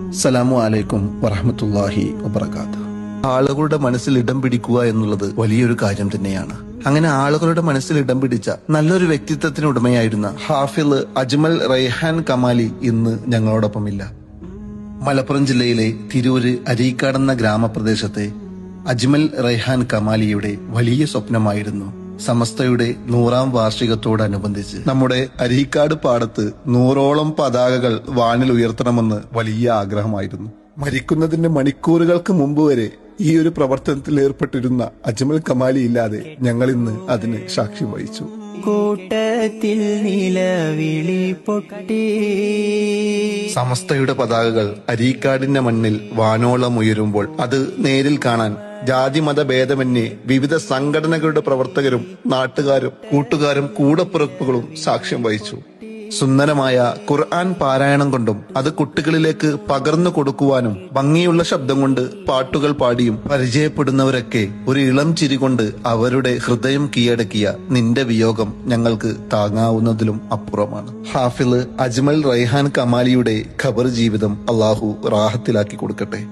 അസ്സലാമു അലൈക്കും വറഹ്മത്തുള്ളാഹി വബറകാതുഹു. ആളുകളുടെ മനസ്സിൽ ഇടം പിടിക്കുക എന്നുള്ളത് വലിയൊരു കാര്യം തന്നെയാണ്. അങ്ങനെ ആളുകളുടെ മനസ്സിൽ ഇടം പിടിച്ച നല്ലൊരു വ്യക്തിത്വത്തിന് ഉടമയായിരുന്ന ഹാഫിള് അജ്മൽ റൈഹാൻ കമാലി ഇന്ന് ഞങ്ങളോടൊപ്പമില്ല. മലപ്പുറം ജില്ലയിലെ തിരൂര് അരീക്കാട് എന്ന ഗ്രാമപ്രദേശത്തെ അജ്മൽ റൈഹാൻ കമാലിയുടെ വലിയ സ്വപ്നമായിരുന്നു സമസ്തയുടെ 100ാം വാർഷികത്തോടനുബന്ധിച്ച് നമ്മുടെ അരീക്കാട് പാടത്ത് 100ഓളം പതാകകൾ വാനിൽ ഉയർത്തണമെന്ന് വലിയ ആഗ്രഹമായിരുന്നു. മരിക്കുന്നതിന്റെ മണിക്കൂറുകൾക്ക് മുമ്പ് വരെ ഈ ഒരു പ്രവർത്തനത്തിൽ ഏർപ്പെട്ടിരുന്ന അജ്മൽ കമാലി ഇല്ലാതെ ഞങ്ങൾ ഇന്ന് അതിന് സാക്ഷ്യം വഹിച്ചു. കൂട്ടത്തിൽ നിലവിളി പൊട്ടി സമസ്തയുടെ പതാകകൾ അരീക്കാടിന്റെ മണ്ണിൽ വാനോളം ഉയരുമ്പോൾ അത് നേരിൽ കാണാൻ ജാതിമത ഭേദമന്യേ വിവിധ സംഘടനകളുടെ പ്രവർത്തകരും നാട്ടുകാരും കൂട്ടുകാരും കൂടപ്പിറപ്പുകളും സാക്ഷ്യം വഹിച്ചു. സുന്ദരമായ ഖുർആൻ പാരായണം കൊണ്ടും അത് കുട്ടികളിലേക്ക് പകർന്നു കൊടുക്കുവാനും ഭംഗിയുള്ള ശബ്ദം കൊണ്ട് പാട്ടുകൾ പാടിയും പരിചയപ്പെടുന്നവരൊക്കെ ഒരു ഇളം ചിരി കൊണ്ട് അവരുടെ ഹൃദയം കീഴടക്കിയ നിന്റെ വിയോഗം ഞങ്ങൾക്ക് താങ്ങാവുന്നതിലും അപ്പുറമാണ്. ഹാഫിള് അജ്മൽ റൈഹാൻ കമാലിയുടെ ഖബർ ജീവിതം അള്ളാഹു റാഹത്തിലാക്കി കൊടുക്കട്ടെ.